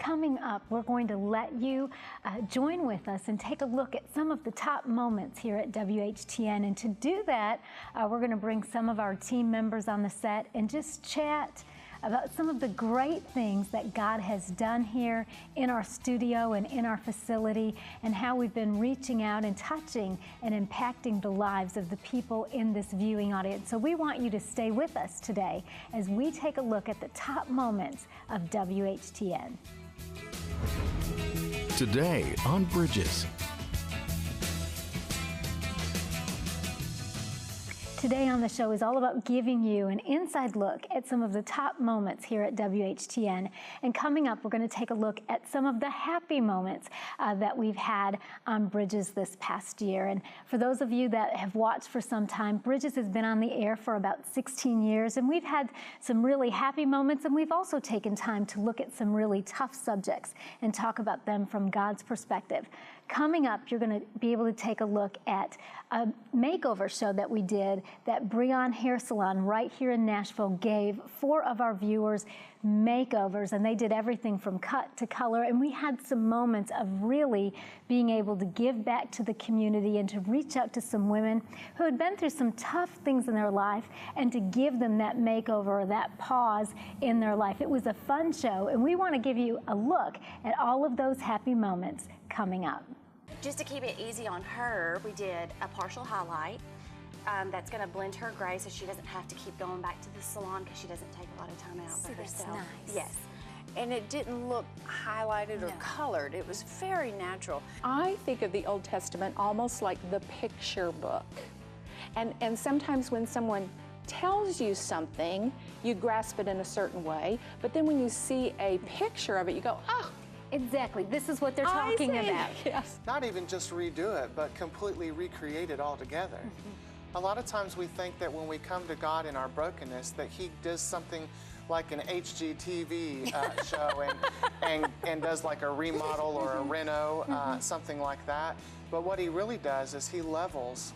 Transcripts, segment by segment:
coming up, we're going to let you join with us and take a look at some of the top moments here at WHTN. And to do that, we're going to bring some of our team members on the set and just chat about some of the great things that God has done here in our studio and in our facility, and how we've been reaching out and touching and impacting the lives of the people in this viewing audience. So we want you to stay with us today as we take a look at the top moments of WHTN. Today on Bridges. Today on the show is all about giving you an inside look at some of the top moments here at WHTN. And coming up, we're going to take a look at some of the happy moments that we've had on Bridges this past year. And for those of you that have watched for some time, Bridges has been on the air for about 16 years, and we've had some really happy moments, and we've also taken time to look at some really tough subjects and talk about them from God's perspective. Coming up, you're going to be able to take a look at a makeover show that we did that Breon Hair Salon right here in Nashville gave 4 of our viewers makeovers, and they did everything from cut to color, and we had some moments of really being able to give back to the community and to reach out to some women who had been through some tough things in their life and to give them that makeover or that pause in their life. It was a fun show, and we want to give you a look at all of those happy moments coming up. Just to keep it easy on her, we did a partial highlight that's going to blend her gray so she doesn't have to keep going back to the salon because she doesn't take a lot of time out for herself. Nice. Yes. And it didn't look highlighted or colored. It was very natural. I think of the Old Testament almost like the picture book. And sometimes when someone tells you something, you grasp it in a certain way, but then when you see a picture of it, you go, oh, exactly. This is what they're talking about. Yes. Not even just redo it, but completely recreate it all together. A lot of times we think that when we come to God in our brokenness, that He does something like an HGTV show and does like a remodel or a reno, something like that. But what He really does is He levels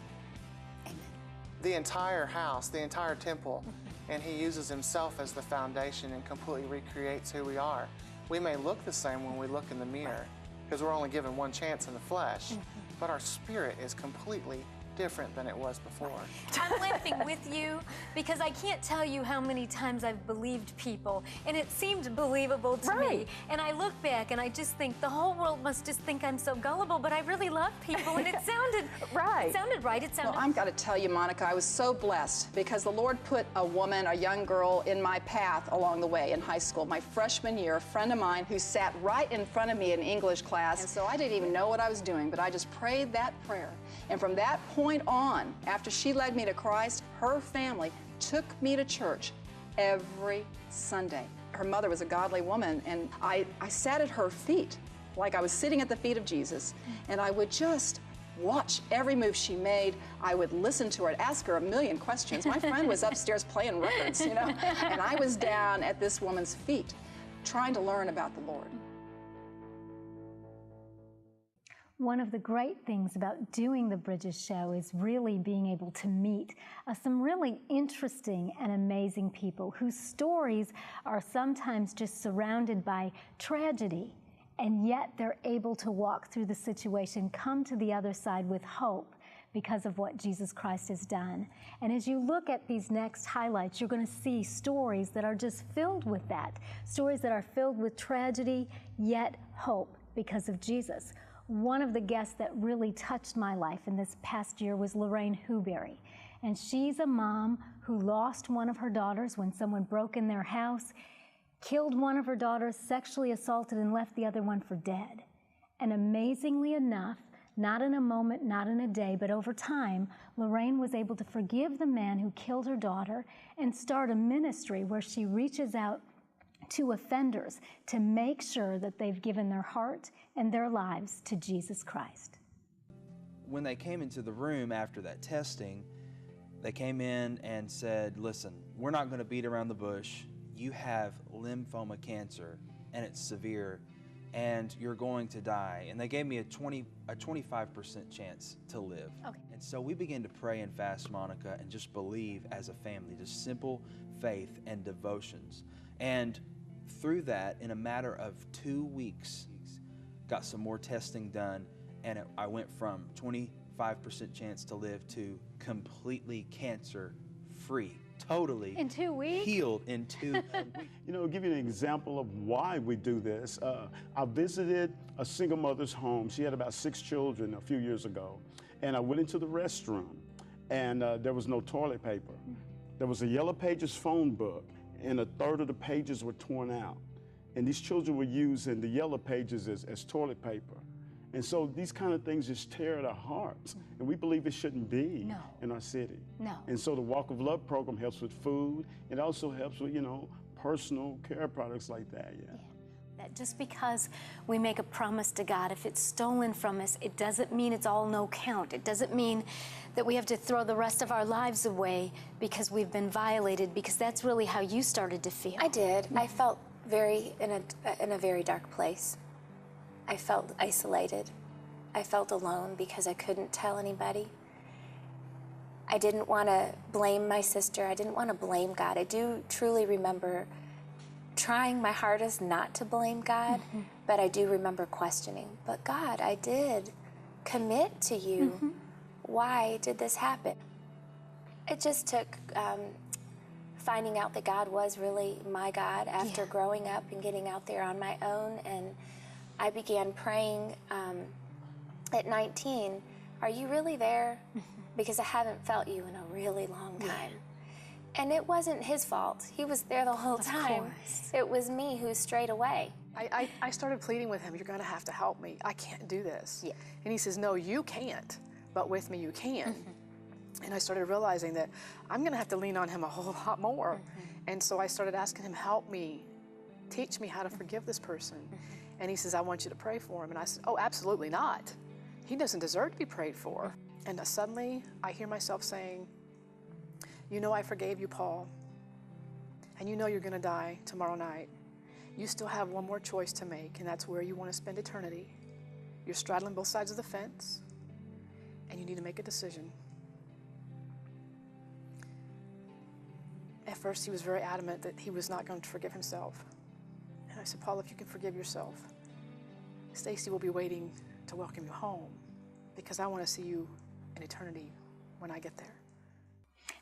the entire house, the entire temple, and He uses Himself as the foundation and completely recreates who we are. We may look the same when we look in the mirror because we're only given one chance in the flesh, but our spirit is completely different than it was before. I'm laughing with you because I can't tell you how many times I've believed people, and it seemed believable to me. And I look back and I just think the whole world must just think I'm so gullible, but I really love people, and it sounded right. It sounded right. It sounded. Well, I've got to tell you, Monica, I was so blessed because the Lord put a woman, a young girl, in my path along the way in high school. My freshman year, a friend of mine who sat right in front of me in English class, and so I didn't even know what I was doing, but I just prayed that prayer. And from that point on, after she led me to Christ, her family took me to church every Sunday. Her mother was a godly woman, and I sat at her feet like I was sitting at the feet of Jesus, and I would just watch every move she made. I would listen to her and ask her a million questions. My friend was upstairs playing records, you know, and I was down at this woman's feet trying to learn about the Lord. One of the great things about doing the Bridges show is really being able to meet some really interesting and amazing people whose stories are sometimes just surrounded by tragedy, and yet they're able to walk through the situation, come to the other side with hope because of what Jesus Christ has done. And as you look at these next highlights, you're going to see stories that are just filled with that, stories that are filled with tragedy, yet hope because of Jesus. One of the guests that really touched my life in this past year was Lorraine Huberry. And she's a mom who lost one of her daughters when someone broke in their house, killed one of her daughters, sexually assaulted, and left the other one for dead. And amazingly enough, not in a moment, not in a day, but over time, Lorraine was able to forgive the man who killed her daughter and start a ministry where she reaches out to offenders to make sure that they've given their heart and their lives to Jesus Christ. When they came into the room after that testing, they came in and said, listen, we're not going to beat around the bush. You have lymphoma cancer, and it's severe, and you're going to die. And they gave me a 25% chance to live. Okay. And so we began to pray and fast, Monica, and just believe as a family, just simple faith and devotions. And through that, in a matter of 2 weeks, got some more testing done, and I went from 25% chance to live to completely cancer-free, totally in 2 weeks? Healed in 2 weeks. You know, give you an example of why we do this. I visited a single mother's home. She had about 6 children a few years ago. And I went into the restroom, and there was no toilet paper. There was a Yellow Pages phone book, and a third of the pages were torn out. And these children were using the Yellow Pages as toilet paper. And so these kind of things just tear at our hearts. And we believe it shouldn't be in our city. No. And so the Walk of Love program helps with food. It also helps with, you know, personal care products like that, That just because we make a promise to God, if it's stolen from us, it doesn't mean it's all no count. It doesn't mean that we have to throw the rest of our lives away because we've been violated, because that's really how you started to feel. I did. I felt in a very dark place. I felt isolated. I felt alone because I couldn't tell anybody. I didn't want to blame my sister. I didn't want to blame God. I do truly remember trying my hardest not to blame God, but I do remember questioning. But God, I did commit to you. Why did this happen? It just took finding out that God was really my God after growing up and getting out there on my own. And I began praying at 19, are you really there? Because I haven't felt you in a really long time. And it wasn't his fault. He was there the whole time. It was me who strayed away. I started pleading with him, you're gonna have to help me. I can't do this. And he says, no, you can't, but with me you can. And I started realizing that I'm gonna have to lean on him a whole lot more. And so I started asking him, help me, teach me how to forgive this person. And he says, I want you to pray for him. And I said, oh, absolutely not. He doesn't deserve to be prayed for. And suddenly I hear myself saying, you know I forgave you, Paul, and you know you're gonna die tomorrow night. You still have one more choice to make, and that's where you wanna spend eternity. You're straddling both sides of the fence, and you need to make a decision. At first, he was very adamant that he was not going to forgive himself. And I said, Paul, if you can forgive yourself, Stacy will be waiting to welcome you home, because I wanna see you in eternity when I get there.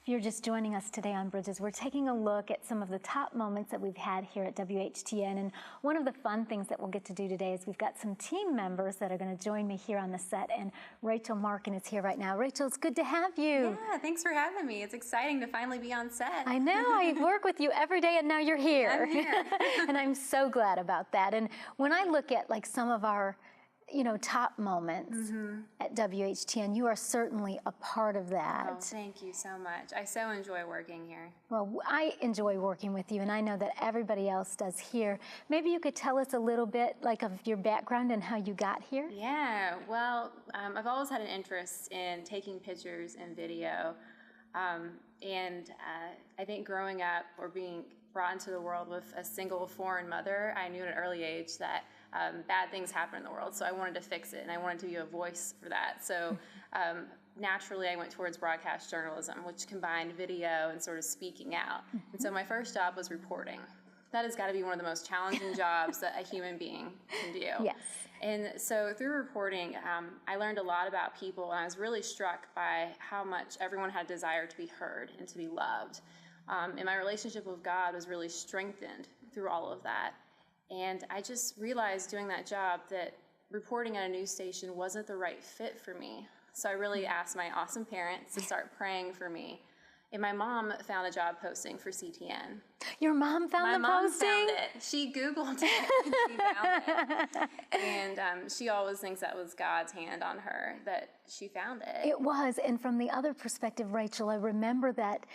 If you're just joining us today on Bridges, we're taking a look at some of the top moments that we've had here at WHTN. And one of the fun things that we'll get to do today is we've got some team members that are going to join me here on the set. And Rachel Markin is here right now. Rachel, it's good to have you. Yeah, thanks for having me. It's exciting to finally be on set. I know. I work with you every day, and now you're here. I'm here. And I'm so glad about that. And when I look at like some of our top moments at WHTN, you are certainly a part of that. Oh, thank you so much. I so enjoy working here. Well, I enjoy working with you, and I know that everybody else does here. Maybe you could tell us a little bit like of your background and how you got here? Yeah, well, I've always had an interest in taking pictures and video. And I think growing up or being brought into the world with a single foreign mother, I knew at an early age that bad things happen in the world, so I wanted to fix it, and I wanted to be a voice for that. So naturally, I went towards broadcast journalism, which combined video and sort of speaking out. And so my first job was reporting. That has got to be one of the most challenging jobs that a human being can do. Yes. And so through reporting, I learned a lot about people, and I was really struck by how much everyone had a desire to be heard and to be loved. And my relationship with God was really strengthened through all of that. And I just realized doing that job that reporting at a news station wasn't the right fit for me. So I really asked my awesome parents to start praying for me. And my mom found a job posting for CTN. Your mom found the posting? My mom found it. She Googled it and she found it. And she always thinks that was God's hand on her, that she found it. It was. And from the other perspective, Rachel, I remember that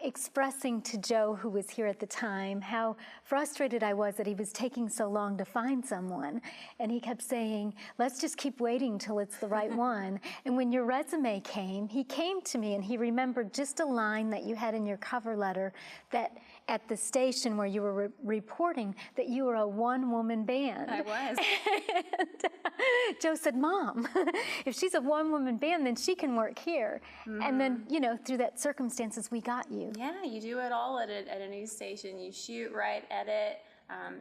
expressing to Joe, who was here at the time, how frustrated I was that he was taking so long to find someone. And he kept saying, let's just keep waiting till it's the right one. And when your resume came, he came to me and he remembered just a line that you had in your cover letter, that at the station where you were reporting, that you were a one-woman band. I was. And Joe said, Mom, if she's a one-woman band, then she can work here. And then, through that circumstances, we got you. Yeah, you do it all at a news station. You shoot, write, edit,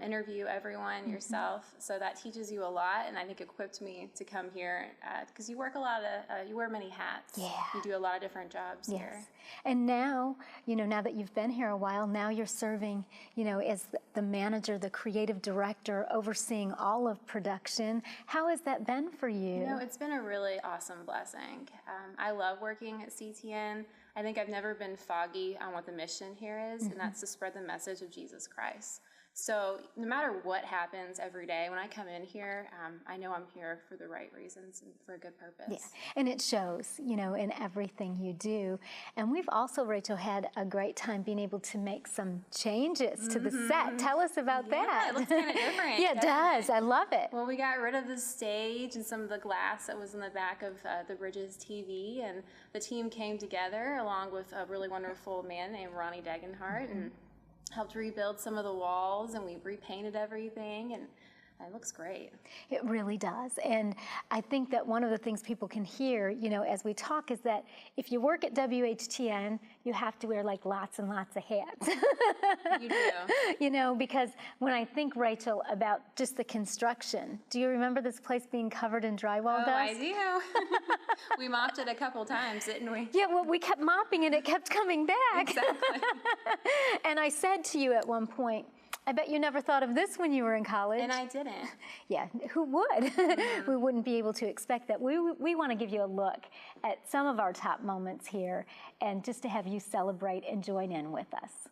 interview everyone yourself. So that teaches you a lot, and I think equipped me to come here because you work a lot of, you wear many hats. Yeah. You do a lot of different jobs here. And now, now that you've been here a while, now you're serving, as the manager, the creative director, overseeing all of production. How has that been for you? It's been a really awesome blessing. I love working at CTN. I think I've never been foggy on what the mission here is, and that's to spread the message of Jesus Christ. So no matter what happens every day, when I come in here, I know I'm here for the right reasons and for a good purpose. Yeah, and it shows, in everything you do. And we've also, Rachel, had a great time being able to make some changes to the set. Tell us about that. It looks kind of different. Yeah, it does. I love it. Well, we got rid of the stage and some of the glass that was in the back of the Bridges TV, and the team came together along with a really wonderful man named Ronnie Degenhardt, and helped rebuild some of the walls, and we repainted everything, and it looks great. It really does. And I think that one of the things people can hear, as we talk, is that if you work at WHTN, you have to wear like lots and lots of hats. You do. Because when I think, Rachel, about just the construction, do you remember this place being covered in drywall dust? I do. We mopped it a couple times, didn't we? Yeah, well, we kept mopping and it kept coming back. Exactly. And I said to you at one point, I bet you never thought of this when you were in college. And I didn't. Yeah, who would? We wouldn't be able to expect that. We want to give you a look at some of our top moments here and just to have you celebrate and join in with us.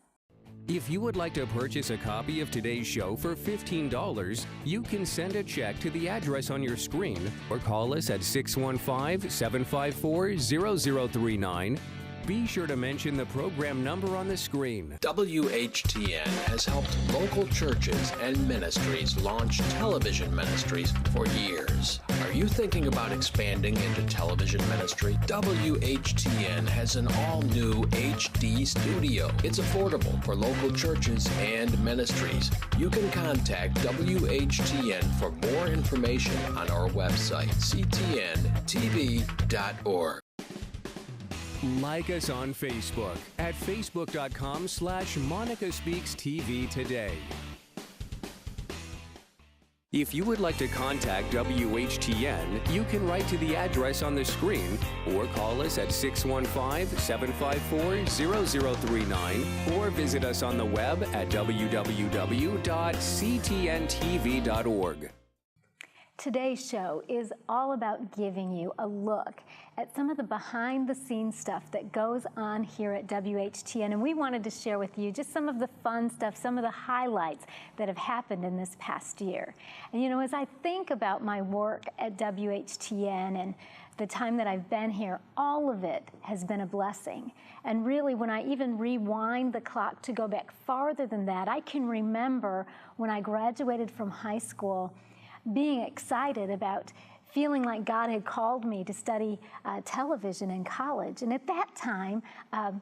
If you would like to purchase a copy of today's show for $15, you can send a check to the address on your screen or call us at 615-754-0039. Be sure to mention the program number on the screen. WHTN has helped local churches and ministries launch television ministries for years. Are you thinking about expanding into television ministry? WHTN has an all-new HD studio. It's affordable for local churches and ministries. You can contact WHTN for more information on our website, ctntv.org. Like us on Facebook at facebook.com/Monica Speaks TV today. If you would like to contact WHTN, you can write to the address on the screen or call us at 615-754-0039 or visit us on the web at www.ctntv.org. Today's show is all about giving you a look at some of the behind-the-scenes stuff that goes on here at WHTN, and we wanted to share with you just some of the fun stuff, some of the highlights that have happened in this past year. And as I think about my work at WHTN and the time that I've been here, all of it has been a blessing. And really, when I even rewind the clock to go back farther than that, I can remember when I graduated from high school, being excited about feeling like God had called me to study television in college. And at that time,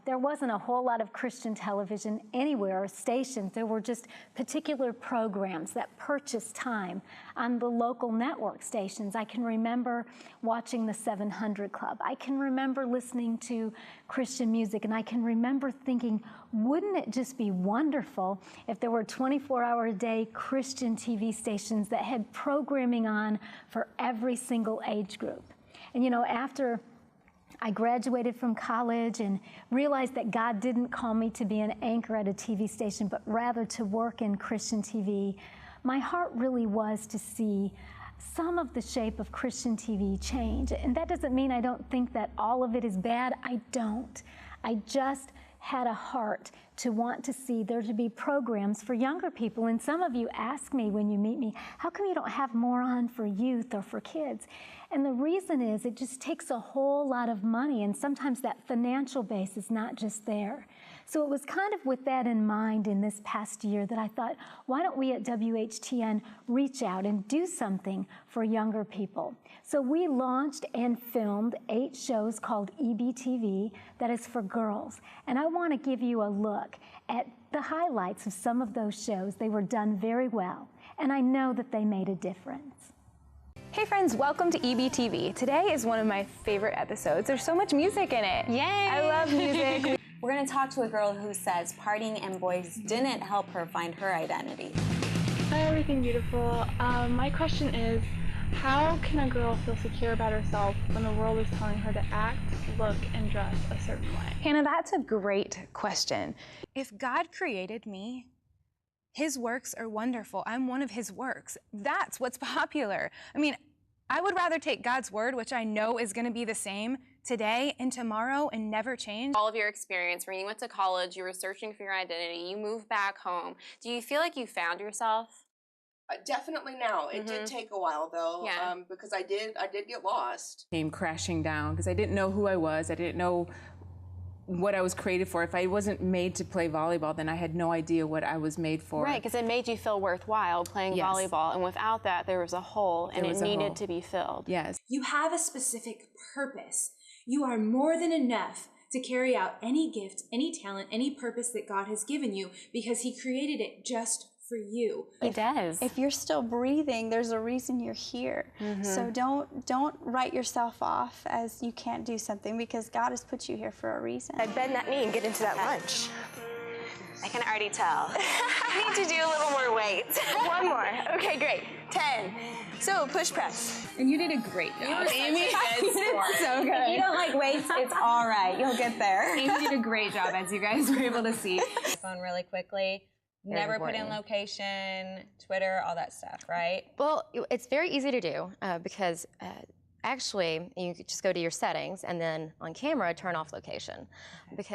there wasn't a whole lot of Christian television anywhere or stations. There were just particular programs that purchased time on the local network stations. I can remember watching the 700 Club. I can remember listening to Christian music, and I can remember thinking, wouldn't it just be wonderful if there were 24-hour-a-day Christian TV stations that had programming on for every single age group? And after I graduated from college and realized that God didn't call me to be an anchor at a TV station, but rather to work in Christian TV, my heart really was to see some of the shape of Christian TV change. And that doesn't mean I don't think that all of it is bad. I don't. I just had a heart to want to see there to be programs for younger people. And some of you ask me when you meet me, how come you don't have more on for youth or for kids? And the reason is it just takes a whole lot of money, and sometimes that financial base is not just there. So it was kind of with that in mind in this past year that I thought, why don't we at WHTN reach out and do something for younger people? So we launched and filmed 8 shows called EBTV that is for girls. And I want to give you a look at the highlights of some of those shows. They were done very well, and I know that they made a difference. Hey friends, welcome to EBTV. Today is one of my favorite episodes. There's so much music in it. Yay! I love music. We're going to talk to a girl who says partying and boys didn't help her find her identity. Hi, Everything Beautiful. My question is, how can a girl feel secure about herself when the world is telling her to act, look, and dress a certain way? Hannah, that's a great question. If God created me, His works are wonderful. I'm one of His works. That's what's popular. I mean, I would rather take God's word, which I know is going to be the same today and tomorrow and never change. All of your experience, when you went to college, you were searching for your identity, you moved back home. Do you feel like you found yourself? Definitely now. It did take a while though, because I did get lost. Came crashing down because I didn't know who I was. I didn't know what I was created for. If I wasn't made to play volleyball, then I had no idea what I was made for. Right, because it made you feel worthwhile playing volleyball, and without that, there was a hole, and it needed to be filled. Yes. You have a specific purpose. You are more than enough to carry out any gift, any talent, any purpose that God has given you, because He created it just for you. He does. If you're still breathing, there's a reason you're here. So don't write yourself off as you can't do something, because God has put you here for a reason. I bend that knee and get into that lunge. I can already tell. I need to do a little more weight. One more. Okay, great. 10. So push press. And you did a great job, Amy. So good. If you don't like weights, it's all right. You'll get there. Amy did a great job, as you guys were able to see. Phone really quickly. Never put in location, Twitter, all that stuff, right? Well, it's very easy to do because actually you could just go to your settings and then on camera turn off location.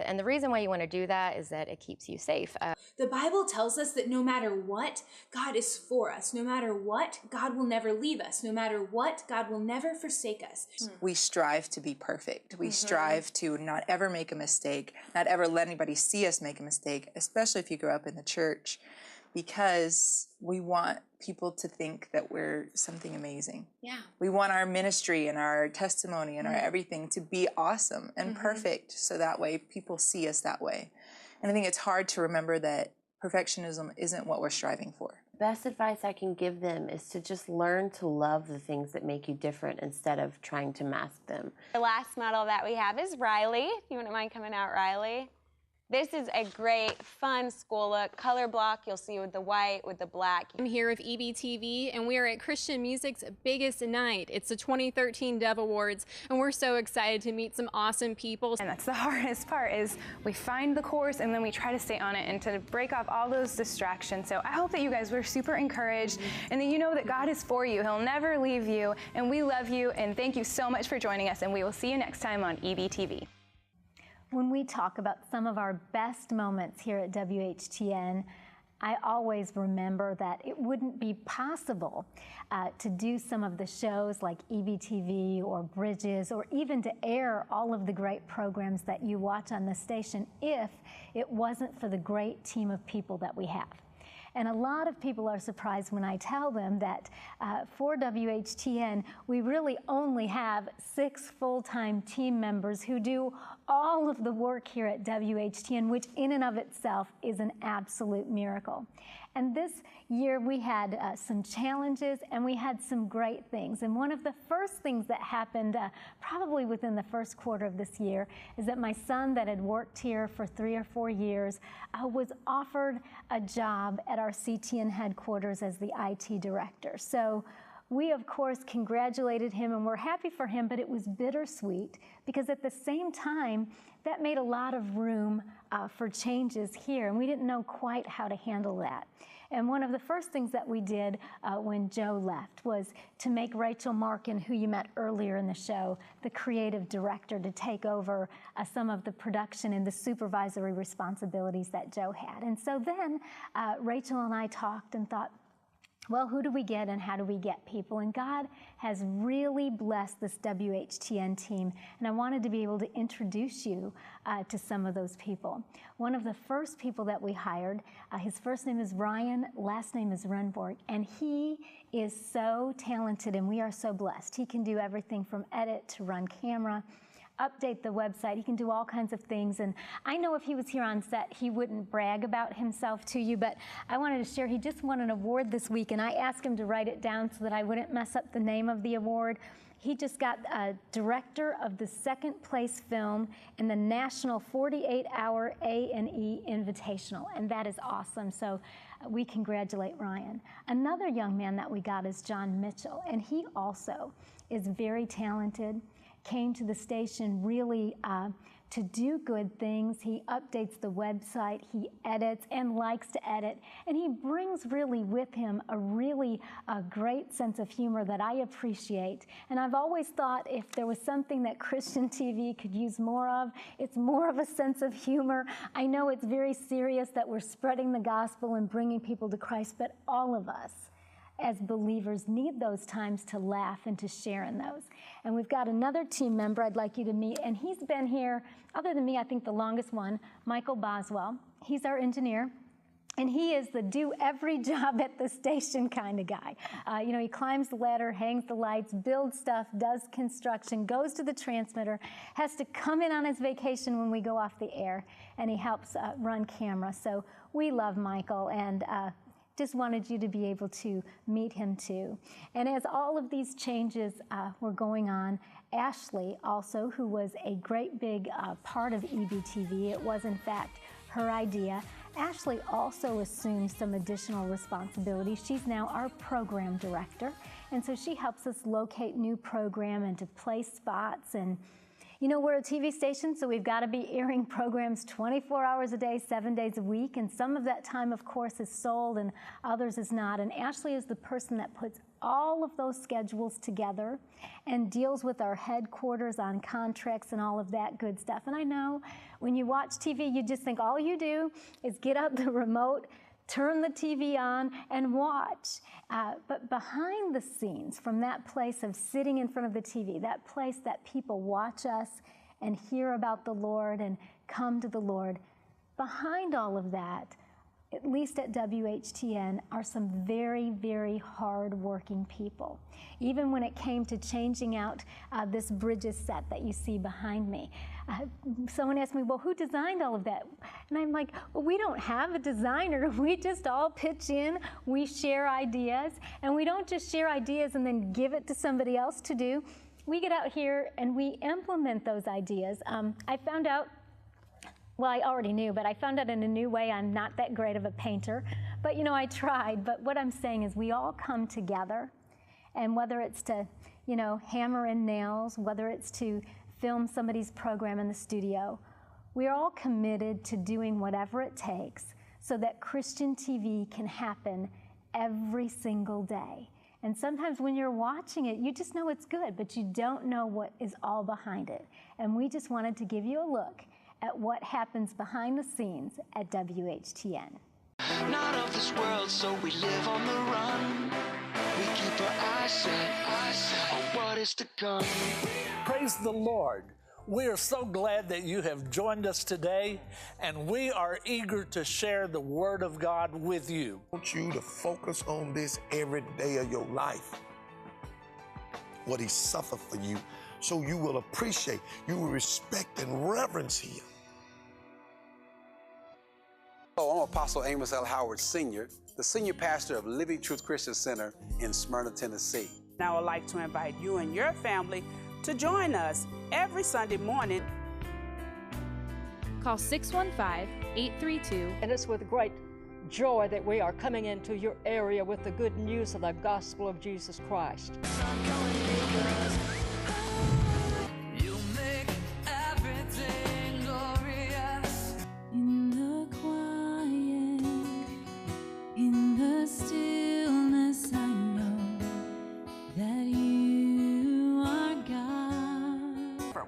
And the reason why you want to do that is that it keeps you safe. The Bible tells us that no matter what, God is for us. No matter what, God will never leave us. No matter what, God will never forsake us. We strive to be perfect. We strive to not ever make a mistake, not ever let anybody see us make a mistake, especially if you grow up in the church, because we want people to think that we're something amazing. Yeah. We want our ministry and our testimony and our everything to be awesome and perfect, so that way people see us that way. And I think it's hard to remember that perfectionism isn't what we're striving for. Best advice I can give them is to just learn to love the things that make you different instead of trying to mask them. The last model that we have is Riley. If you wouldn't mind coming out, Riley. This is a great, fun school look. Color block, you'll see with the white, with the black. I'm here with EBTV, and we are at Christian Music's biggest night. It's the 2013 Dove Awards, and we're so excited to meet some awesome people. And that's the hardest part, is we find the course and then we try to stay on it and to break off all those distractions. So I hope that you guys were super encouraged and that you know that God is for you. He'll never leave you, and we love you, and thank you so much for joining us, and we will see you next time on EBTV. When we talk about some of our best moments here at WHTN, I always remember that it wouldn't be possible to do some of the shows like EBTV or Bridges, or even to air all of the great programs that you watch on the station if it wasn't for the great team of people that we have. And a lot of people are surprised when I tell them that for WHTN, we really only have 6 full-time team members who do all of the work here at WHTN, which in and of itself is an absolute miracle. And this year we had some challenges and we had some great things. And one of the first things that happened probably within the first quarter of this year is that my son that had worked here for 3 or 4 years was offered a job at our CTN headquarters as the IT director. So we, of course, congratulated him and we're happy for him, but it was bittersweet because at the same time, that made a lot of room for changes here, and we didn't know quite how to handle that. And one of the first things that we did when Joe left was to make Rachel Markin, who you met earlier in the show, the creative director, to take over some of the production and the supervisory responsibilities that Joe had. And so then Rachel and I talked and thought, well, who do we get and how do we get people? And God has really blessed this WHTN team, and I wanted to be able to introduce you to some of those people. One of the first people that we hired, his first name is Ryan, last name is Runborg, and he is so talented and we are so blessed. He can do everything from edit to run camera, update the website. He can do all kinds of things. And I know if he was here on set, he wouldn't brag about himself to you, but I wanted to share, he just won an award this week, and I asked him to write it down so that I wouldn't mess up the name of the award. He just got a director of the second place film in the National 48-Hour A&E Invitational, and that is awesome. So we congratulate Ryan. Another young man that we got is John Mitchell, and he also is very talented, came to the station really to do good things. He updates the website, he edits and likes to edit, and he brings really with him a really great sense of humor that I appreciate. And I've always thought if there was something that Christian TV could use more of, it's more of a sense of humor. I know it's very serious that we're spreading the gospel and bringing people to Christ, but all of us as believers need those times to laugh and to share in those. And we've got another team member I'd like you to meet, and he's been here, other than me, I think the longest one, Michael Boswell. He's our engineer, and he is the do every job at the station kind of guy. You know, he climbs the ladder, hangs the lights, builds stuff, does construction, goes to the transmitter, has to come in on his vacation when we go off the air, and he helps run camera. So we love Michael, and just wanted you to be able to meet him too. And as all of these changes were going on, Ashley also, who was a great big part of EBTV, it was in fact her idea. Ashley also assumed some additional responsibilities. She's now our program director, and so she helps us locate new program and to place spots. And you know, we're a TV station, so we've got to be airing programs 24 hours a day, 7 days a week, and some of that time, of course, is sold and others is not. And Ashley is the person that puts all of those schedules together and deals with our headquarters on contracts and all of that good stuff. And I know when you watch TV, you just think all you do is get out the remote, turn the TV on and watch. But behind the scenes, from that place of sitting in front of the TV, that place that people watch us and hear about the Lord and come to the Lord, behind all of that, at least at WHTN, are some very, very hard-working people. Even when it came to changing out this Bridges set that you see behind me, someone asked me, well, who designed all of that? And I'm like, well, we don't have a designer. We just all pitch in, we share ideas, and we don't just share ideas and then give it to somebody else to do. We get out here and we implement those ideas. I found out, well, I already knew, but I found out in a new way I'm not that great of a painter. But you know, I tried. But what I'm saying is we all come together, and whether it's to, you know, hammer in nails, whether it's to film somebody's program in the studio, we're all committed to doing whatever it takes so that Christian TV can happen every single day. And sometimes when you're watching it, you just know it's good, but you don't know what is all behind it. And we just wanted to give you a look at what happens behind the scenes at WHTN. Not of this world, so we live on the run. We keep our eyes set on what is to come. Praise the Lord. We are so glad that you have joined us today, and we are eager to share the Word of God with you. I want you to focus on this every day of your life, what He suffered for you, so you will appreciate, you will respect and reverence Him. Hello, I'm Apostle Amos L. Howard Sr., the senior pastor of Living Truth Christian Center in Smyrna, Tennessee. Now I would like to invite you and your family to join us every Sunday morning. Call 615-832. And it's with great joy that we are coming into your area with the good news of the gospel of Jesus Christ.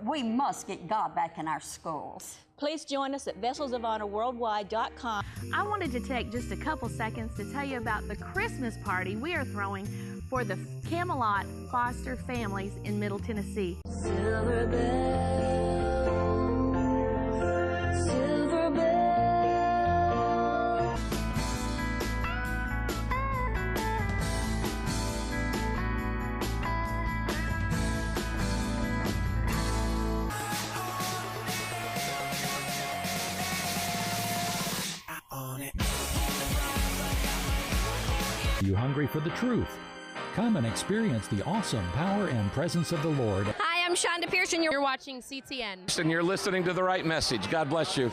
We must get God back in our schools. Please join us at vesselsofhonorworldwide.com. I wanted to take just a couple seconds to tell you about the Christmas party we are throwing for the Camelot foster families in Middle Tennessee. Silver bell, silver bell. You hungry for the truth? Come and experience the awesome power and presence of the Lord. Hi, I'm Shonda Pearson. You're watching CTN. And you're listening to the right message. God bless you.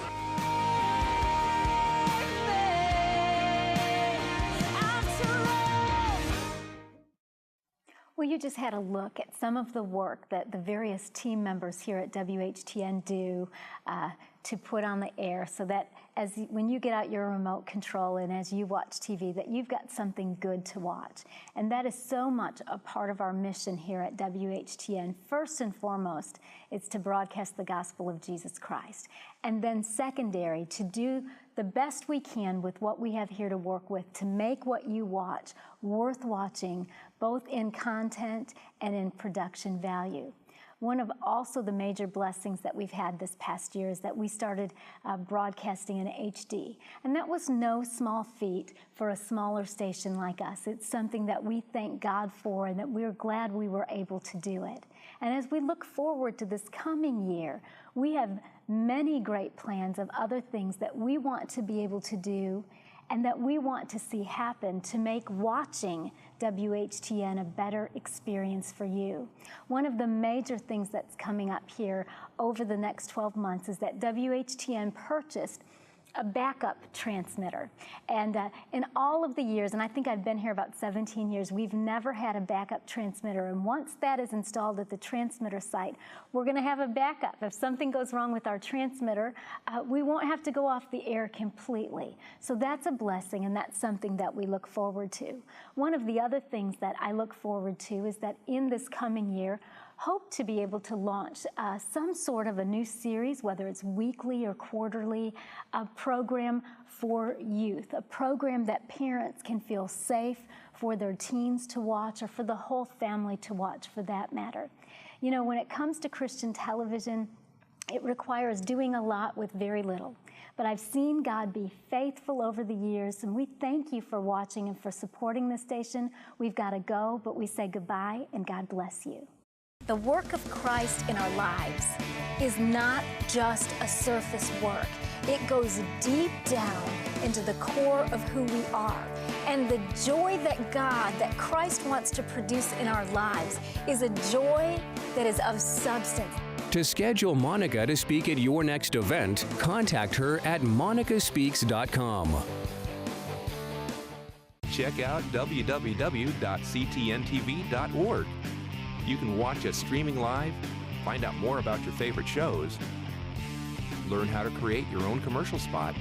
Well, you just had a look at some of the work that the various team members here at WHTN do to put on the air, so that when you get out your remote control and as you watch TV, that you've got something good to watch. And that is so much a part of our mission here at WHTN. First and foremost, it's to broadcast the gospel of Jesus Christ. And then secondary, to do the best we can with what we have here to work with to make what you watch worth watching, both in content and in production value. One of also the major blessings that we've had this past year is that we started broadcasting in HD. And that was no small feat for a smaller station like us. It's something that we thank God for and that we're glad we were able to do it. And as we look forward to this coming year, we have many great plans of other things that we want to be able to do and that we want to see happen to make watching WHTN a better experience for you. One of the major things that's coming up here over the next 12 months is that WHTN purchased a backup transmitter. And in all of the years, and I think I've been here about 17 years, we've never had a backup transmitter. And once that is installed at the transmitter site, we're going to have a backup. If something goes wrong with our transmitter, we won't have to go off the air completely. So that's a blessing, and that's something that we look forward to. One of the other things that I look forward to is that in this coming year, hope to be able to launch some sort of a new series, whether it's weekly or quarterly, a program for youth, a program that parents can feel safe for their teens to watch or for the whole family to watch for that matter. You know, when it comes to Christian television, it requires doing a lot with very little. But I've seen God be faithful over the years, and we thank you for watching and for supporting this station. We've got to go, but we say goodbye and God bless you. The work of Christ in our lives is not just a surface work. It goes deep down into the core of who we are. And the joy that Christ wants to produce in our lives is a joy that is of substance. To schedule Monica to speak at your next event, contact her at monicaspeaks.com. Check out www.ctntv.org. You can watch us streaming live, find out more about your favorite shows, learn how to create your own commercial spot,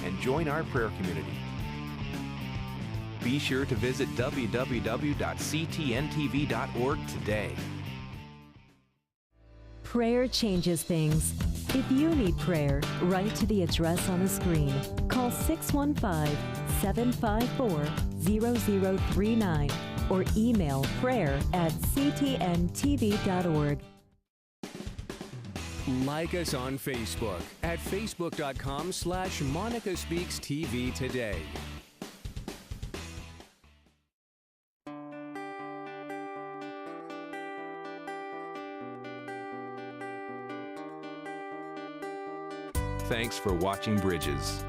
and join our prayer community. Be sure to visit www.ctntv.org today. Prayer changes things. If you need prayer, write to the address on the screen. Call 615-754-0039 or email prayer@ctntv.org. Like us on Facebook at facebook.com/MonicaSpeaksTV today. Thanks for watching Bridges.